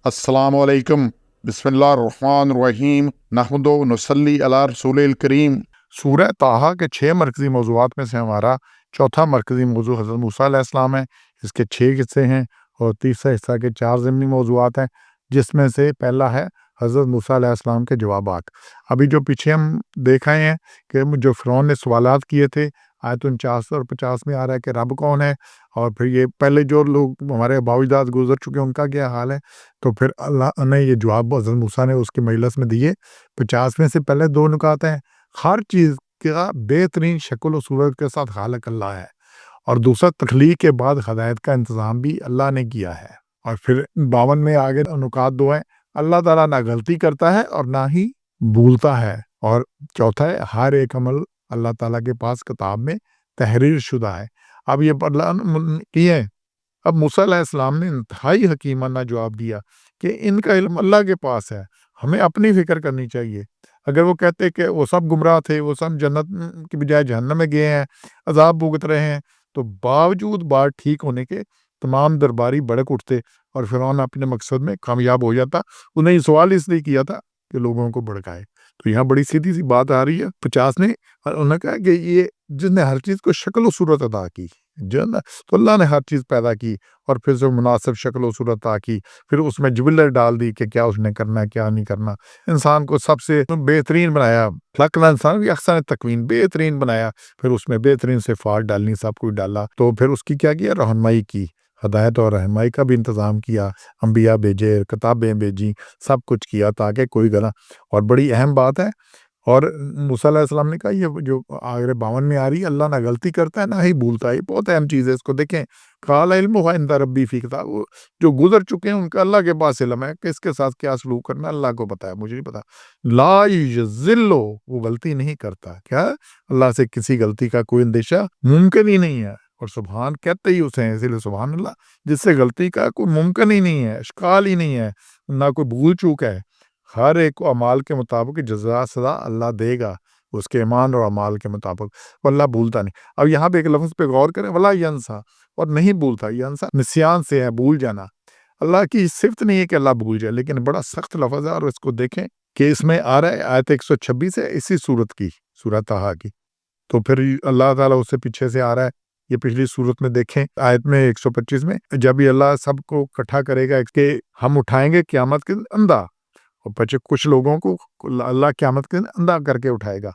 अस्सलामु अलैकुम बिस्मिल्लाहिर्रहमानिर्रहीम नहमदु व नसल्ली अला रसूलिल करीम। सूरह ताहा के 6 मरकज़ी मौज़ूआत में से हमारा चौथा मरकज़ी मौज़ू हज़रत मूसा अलैहिस्सलाम है। इसके 6 हिस्से हैं और तीसरा हिस्सा के 4 ज़िमनी मौज़ूआत हैं, जिसमें से पहला है हज़रत मूसा अलैहिस्सलाम के जवाबात। अभी जो पीछे हम देख आए हैं कि जो फ़िरौन ने सवालात किए थे, आयत 49 और 50 में आ रहा है कि रब कौन है, और फिर ये पहले जो लोग हमारे आबाओ-अजदाद गुज़र चुके हैं उनका क्या हाल है। तो फिर अल्लाह ने ये जवाब हज़रत मूसा ने उसके मजलिस में दिए। 50 में से पहले 2 नुकात हैं। हर चीज़ का बेहतरीन शक्ल और सूरत के साथ खालिक अल्लाह है, और दूसरा तख्लीक के बाद हिदायत का इंतज़ाम भी अल्लाह ने किया है। और फिर 52 में आगे नुकात 2 हैं। अल्लाह ताला ना गलती करता है और ना ही भूलता है। और चौथा है हर एक अमल अल्लाह ताला के पास किताब में तहरीर शुदा है। अब ये अल्लाह ने किए। अब मूसा अलैहिस्सलाम ने इंतहाई हकीमाना जवाब दिया कि इनका इल्म अल्लाह के पास है, हमें अपनी फ़िक्र करनी चाहिए। अगर वो कहते कि वो सब गुमराह थे, वो सब जन्नत की बजाय जहन्नम में गए हैं, अज़ाब भुगत रहे हैं, तो बावजूद बात ठीक होने के तमाम दरबारी भड़क उठते और फ़िरौन अपने मकसद में कामयाब हो जाता। उन्हें ये सवाल इसलिए किया था कि लोगों को भड़काए। तो यहाँ बड़ी सीधी-सी बात आ रही है 50 ने, और उन्होंने कहा कि ये जिसने हर चीज़ को शक्ल और सूरत अता की, जो है ना, तो अल्लाह ने हर चीज़ पैदा की और फिर जो मुनासिब शक्ल और सूरत अता की, फिर उसमें जुबिलत डाल दी कि क्या उसने करना है, क्या नहीं करना। इंसान को सबसे बेहतरीन बनाया, खलक़ना इंसान की अहसन तकवीन, बेहतरीन बनाया, फिर उसमें बेहतरीन सिफ़ात डालनी, सब कुछ डाला। तो फिर उसकी क्या किया, रहनुमाई की, हदायत और रहनुमाई का भी इंतज़ाम किया, अंबिया भेजे, किताबें भेजी, सब कुछ किया ताकि कोई गलत। और बड़ी अहम बात है, और मूसा अलैहिस्सलाम ने कहा ये जो आगे 52 में आ रही है, अल्लाह ना गलती करता है ना ही भूलता है। ये बहुत अहम चीज़ है, इसको देखें। क़ाल इल्मुहा इंद रब्बी फ़ी किताब। वो जो गुजर चुके हैं उनका अल्लाह के पास इल्म है, किसके साथ क्या सलूक करना अल्लाह को पता है, मुझे नहीं पता। ला यज़िल्लु, वो गलती नहीं करता। क्या, अल्लाह से किसी गलती का कोई अंदेशा मुमकिन ही नहीं है। और सुभान कहते ही उसे हैं, इसीलिए सुभान अल्लाह, जिससे गलती का कोई मुमकिन ही नहीं है, इश्काल ही नहीं है, ना कोई भूल चूक है। हर एक को अमाल के मुताबिक जज़ा सज़ा अल्लाह देगा, उसके ईमान और अमाल के मुताबिक। वो अल्लाह भूलता नहीं। अब यहाँ पे एक लफ्ज़ पे गौर करें, वला यंसा, और नहीं भूलता। यंसा निस्यान से है, भूल जाना। अल्लाह की सिफ़त नहीं है कि अल्लाह भूल जाए, लेकिन बड़ा सख्त लफ्ज़ है। और इसको देखें कि इसमें आ रहा है आयत 126 है इसी सूरत की, सूरह ताहा की। तो फिर अल्लाह ताला उससे पीछे से आ रहा है। ये पिछली सूरत में देखें, आयत में 125 में, जब ये अल्लाह सबको इकट्ठा करेगा कि हम उठाएंगे क़यामत के दिन अंधा, और बचे कुछ लोगों को अल्लाह क़यामत के दिन अंधा करके उठाएगा।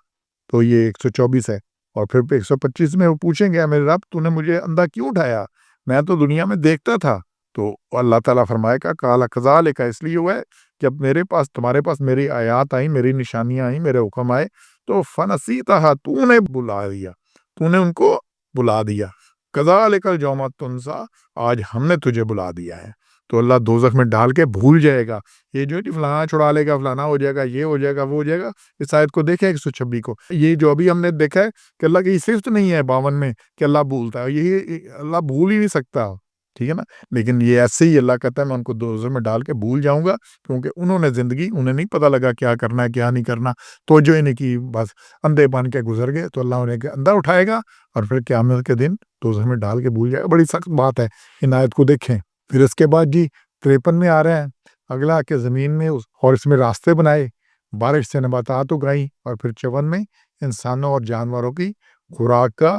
तो ये 124 है। और फिर 125 में वो पूछेंगे, मेरे रब तूने मुझे अंधा क्यों उठाया, मैं तो दुनिया में देखता था। तो अल्लाह ताला फरमाएगा, काला कज़ालिका, इसलिए हुआ है जब मेरे पास तुम्हारे पास मेरी आयात आई, मेरी निशानियां आई, मेरे हुक्म आए, तो फनसीतहा, तूने बुला दिया, तूने उनको बुला दिया। कज़ालिकल यौमा तुनसा, आज हमने तुझे बुला दिया है। तो अल्लाह दोज़ख में डाल के भूल जाएगा। ये जो है फलाना छुड़ा लेगा, फलाना हो जाएगा, ये हो जाएगा, वो हो जाएगा। इस आयत को देखें 126 को। ये जो अभी हमने देखा है कि अल्लाह की सिफ़त नहीं है 52 में कि अल्लाह भूलता है, ये अल्लाह भूल ही नहीं सकता, ठीक है ना। लेकिन ये ऐसे ही अल्लाह कहता है मैं उनको दोज़ख में डाल के भूल जाऊँगा, क्योंकि उन्होंने ज़िंदगी, उन्हें नहीं पता लगा क्या करना है, क्या नहीं करना, तवज्जो ही नहीं की, बस अंधे बन के गुज़र गए। तो अल्लाह उन्हें अंधा उठाएगा और फिर क़यामत के दिन दोज़ख में डाल के भूल जाएगा। बड़ी सख्त बात है, इन आयत को देखें। फिर इसके बाद जी 53 में आ रहा है अगला कि ज़मीन में और इसमें रास्ते बनाए, बारिश से नबातात उगाई, और फिर 54 में इंसानों और जानवरों की खुराक का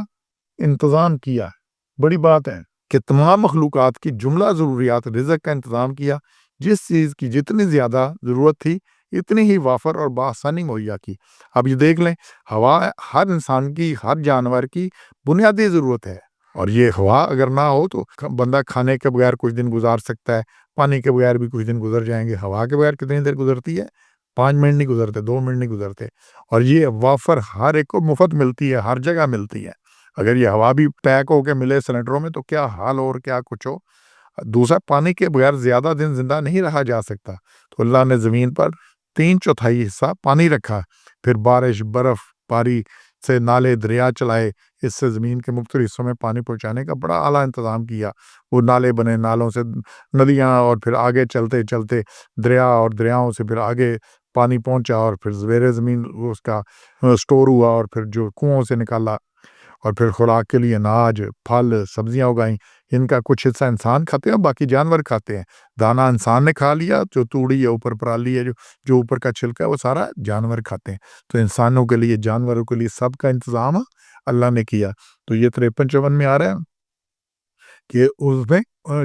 इंतज़ाम किया। बड़ी बात है कि तमाम मखलूक़ात की जुमला ज़रूरियात रिज़्क़ का इंतज़ाम किया। जिस चीज़ की जितनी ज़्यादा ज़रूरत थी, इतनी ही वाफ़र और बआसानी मुहैया की। अब ये देख लें, हवा हर इंसान की, हर जानवर की बुनियादी ज़रूरत है, और ये हवा अगर ना हो तो बंदा खाने के बगैर कुछ दिन गुजार सकता है, पानी के बगैर भी कुछ दिन गुजर जाएंगे। हवा के बगैर कितनी देर गुजरती है, 5 मिनट नहीं गुजरते, 2 मिनट नहीं गुजरते। और ये वाफर हर एक को मुफ्त मिलती है, हर जगह मिलती है। अगर ये हवा भी पैक होकर मिले सिलेंडरों में तो क्या हाल हो और क्या कुछ हो। दूसरा, पानी के बगैर ज्यादा दिन जिंदा नहीं रहा जा सकता, तो अल्लाह ने जमीन पर 3/4 हिस्सा पानी रखा, फिर बारिश, बर्फ बारी से नाले, दरिया चलाए, इससे ज़मीन के मुख्तलिफ हिस्सों में पानी पहुँचाने का बड़ा आला इंतज़ाम किया। वो नाले बने, नालों से नदियाँ, और फिर आगे चलते चलते दरिया, और दरियाओं से फिर आगे पानी पहुँचा, और फिर ज़ेरे ज़मीन वो उसका स्टोर हुआ, और फिर जो कुओं से निकाला। اور پھر خوراک کے لیے اناج پھل سبزیاں اگائیں، ان کا کچھ حصہ انسان کھاتے ہیں اور باقی جانور کھاتے ہیں۔ دانا انسان نے کھا لیا، جو توڑی ہے اوپر پرالی ہے جو اوپر کا چھلکا ہے وہ سارا جانور کھاتے ہیں۔ تو انسانوں کے لیے جانوروں کے لیے سب کا انتظام اللہ نے کیا۔ تو یہ 53-54 میں آ رہا ہے کہ اس میں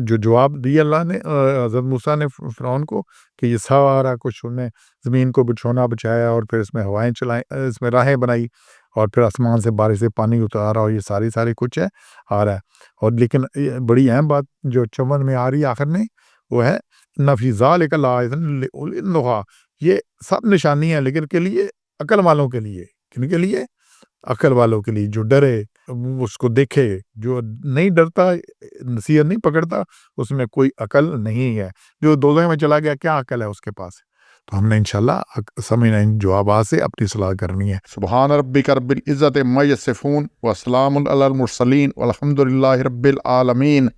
جو جواب دیا اللہ نے حضرت موسیٰ نے فرعون کو کہ یہ سارا کچھ انہیں زمین کو بچھونا بچایا اور پھر اس میں ہوائیں چلائیں، اس میں راہیں بنائی اور پھر آسمان سے بارش سے پانی اتارا اور یہ ساری کچھ ہے آ رہا ہے۔ اور لیکن بڑی اہم بات جو 54 میں آ رہی ہے آخر میں وہ ہے نفی ذالک لآیۃ لأولی النہیٰ، یہ سب نشانی ہے لیکن کے لیے عقل والوں کے لیے، کن کے لیے؟ عقل والوں کے لیے، جو ڈرے اس کو دیکھے، جو نہیں ڈرتا نصیحت نہیں پکڑتا اس میں کوئی عقل نہیں ہے، جو دوزخ میں چلا گیا کیا عقل ہے اس کے پاس؟ تو ہم نے انشاءاللہ سمجھنا ان جوابات سے اپنی صلاح کرنی ہے۔ سبحان ربک رب العزت عما یصفون وسلام علی المرسلین والحمد للہ رب العالمین۔